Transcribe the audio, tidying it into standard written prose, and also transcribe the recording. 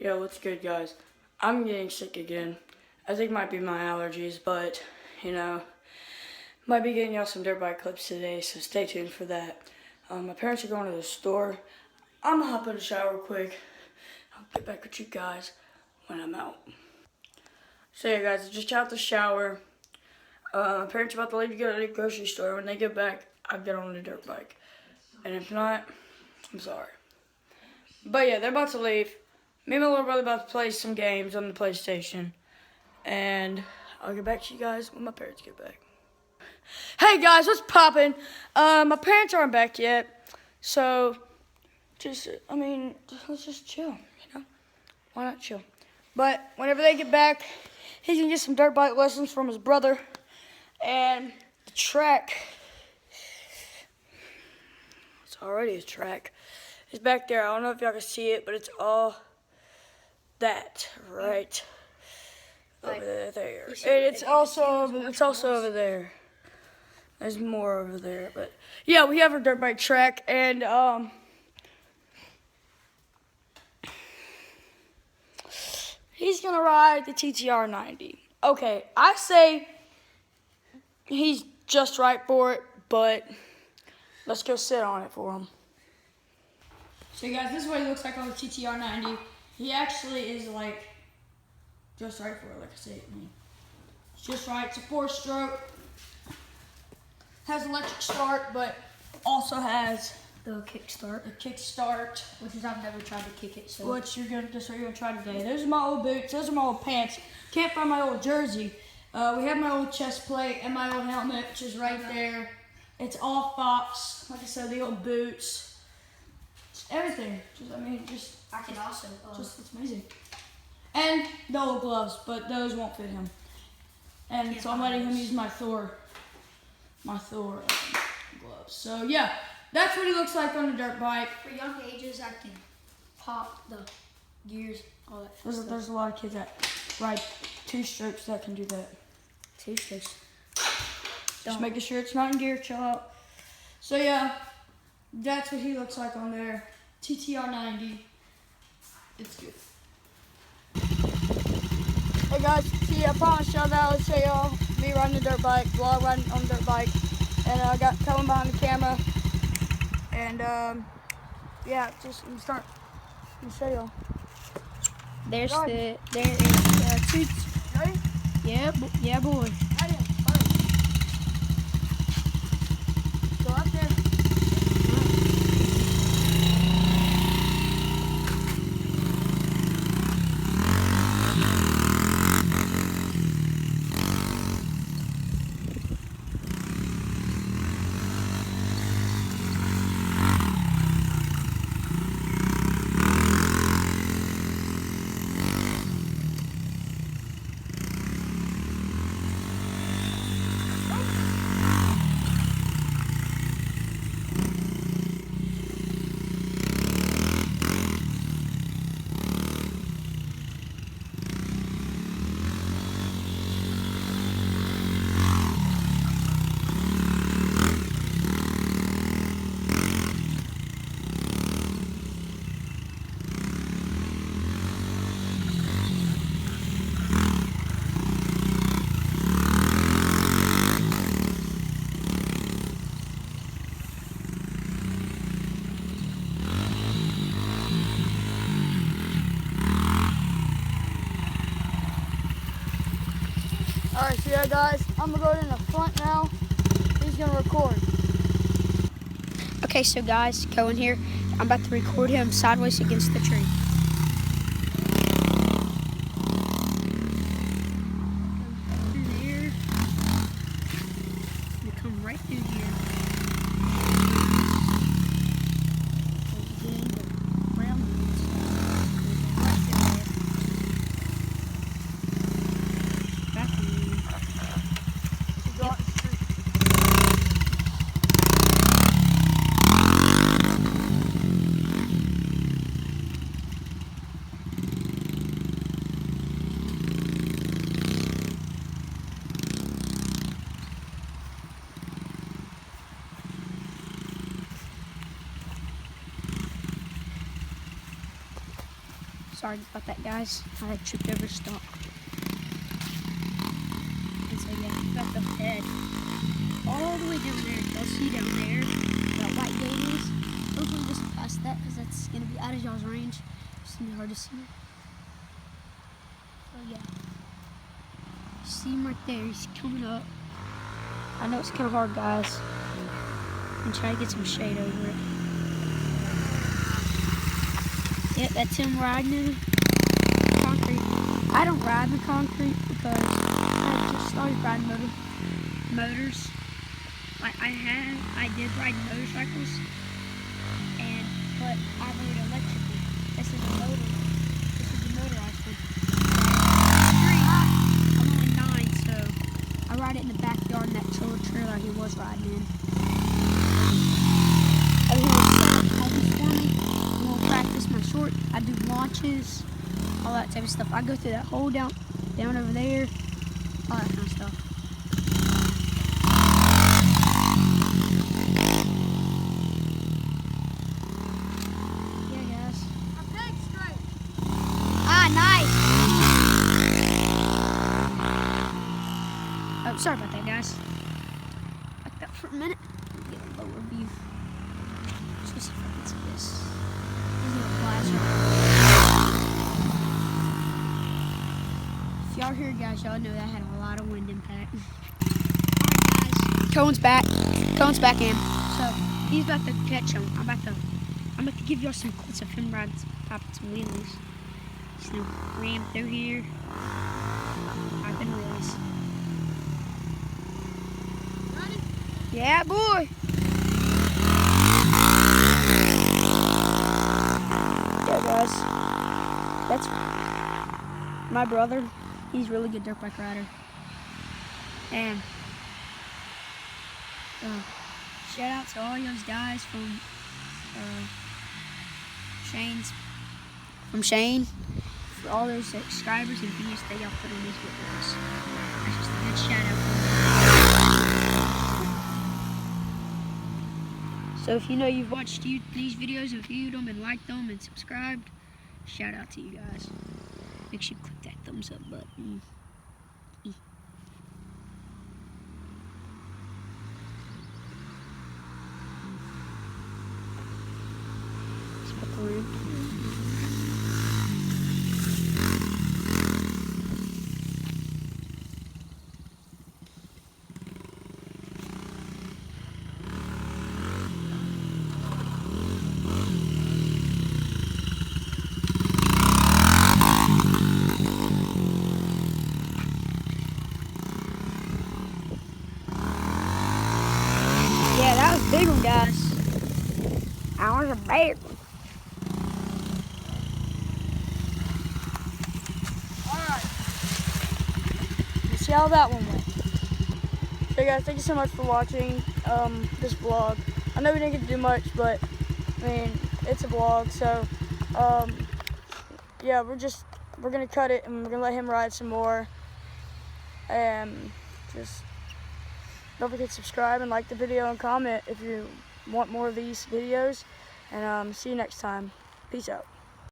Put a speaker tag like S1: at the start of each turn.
S1: Yo, what's good, guys? I'm getting sick again. I think it might be my allergies, but, might be getting y'all some dirt bike clips today, so stay tuned for that. My parents are going to the store. I'm gonna hop in the shower quick. I'll get back with you guys when I'm out. So yeah, guys, I just got out the shower. My parents are about to leave to go to the grocery store. When they get back, I'll get on the dirt bike. And if not, I'm sorry. But yeah, they're about to leave. Me and my little brother about to play some games on the PlayStation. And I'll get back to you guys when my parents get back. Hey guys, what's poppin'? My parents aren't back yet. So, let's just chill, Why not chill? But whenever they get back, he's gonna get some dirt bike lessons from his brother. And the track, it's already a track. It's back there. I don't know if y'all can see it, but it's all that right over there. And it's also over there. There's more over there, but yeah, we have a dirt bike track, and he's gonna ride the TTR 90. Okay, I say he's just right for it, but let's go sit on it for him. So guys, this is what he looks like on the TTR 90. He actually is like just right for it, like I said. It's just right. It's a 4-stroke. Has electric start, but also has
S2: the kickstart.
S1: A kickstart,
S2: which is I've never tried to kick it. So
S1: that's what you're gonna try today. Those are my old boots. Those are my old pants. Can't find my old jersey. We have my old chest plate and my old helmet, which is right there. It's all Fox. Like I said, the old boots. Just everything. It's amazing. And the old gloves, but those won't fit him. And so I'm letting him use my Thor gloves. So yeah, that's what he looks like on the dirt bike.
S2: For young ages, I can pop the gears, all that.
S1: There's a lot of kids that ride 2-strokes that can do that.
S2: 2-strokes.
S1: Just making sure it's not in gear, chill out. So yeah, that's what he looks like on there. TTR 90. It's good. Hey guys, see, I promised y'all that I would show y'all me riding the dirt bike, vlog riding on the dirt bike. And I got Kellen behind the camera. And yeah, just let me show y'all.
S2: There is Toots.
S1: Ready?
S2: Yeah, boy.
S1: Ready? Go up there. Alright, so yeah guys, I'm gonna go in the front now. He's gonna record.
S2: Okay, so guys, Cohen here. I'm about to record him sideways against the tree. Come through there. You come right through here. Sorry about that, guys. I tripped over a stump. And so yeah, we got the head all the way down there. Y'all see down there that white gate is. Hopefully just past that, because that's gonna be out of y'all's range. It's gonna be hard to see. So yeah, see him right there. He's coming up. I know it's kind of hard, guys. And try to get some shade over it. Yep, that's him riding in the concrete. I don't ride the concrete because I just started riding motors. I did ride motorcycles, but I rode electrically. This is a motorized one. I'm only 9, so I ride it in the backyard in that trailer he was riding in. Practice my short. I do launches, all that type of stuff. I go through that hole down over there, all that kind of stuff. Yeah, guys.
S3: A pig straight.
S2: Ah, nice. Oh, sorry about that, guys. Back up for a minute. Get a lower view. Let's see if I can see this. If y'all hear, guys, y'all know that had a lot of wind impact. Alright, guys, Cohen's back in. So he's about to catch him. I'm about to give y'all some clips of him riding some wheelies. He's gonna ram through here, popping wheelies.
S3: Ready?
S2: Yeah, boy. Guys, that's my brother. He's a really good dirt bike rider. And shout out to all those guys from Shane for all those subscribers and views that y'all put on these videos. That's just a good shout out for them. So if you know you've watched these videos and viewed them and liked them and subscribed, shout out to you guys. Make sure you click that thumbs up button. Yeah, that was a big one, guys. That was a big one.
S1: Alright. See how that one went. So guys, thank you so much for watching this vlog. I know we didn't get to do much, but I mean, it's a vlog, so yeah, we're gonna cut it and we're gonna let him ride some more. And just don't forget to subscribe and like the video and comment if you want more of these videos. And see you next time. Peace out.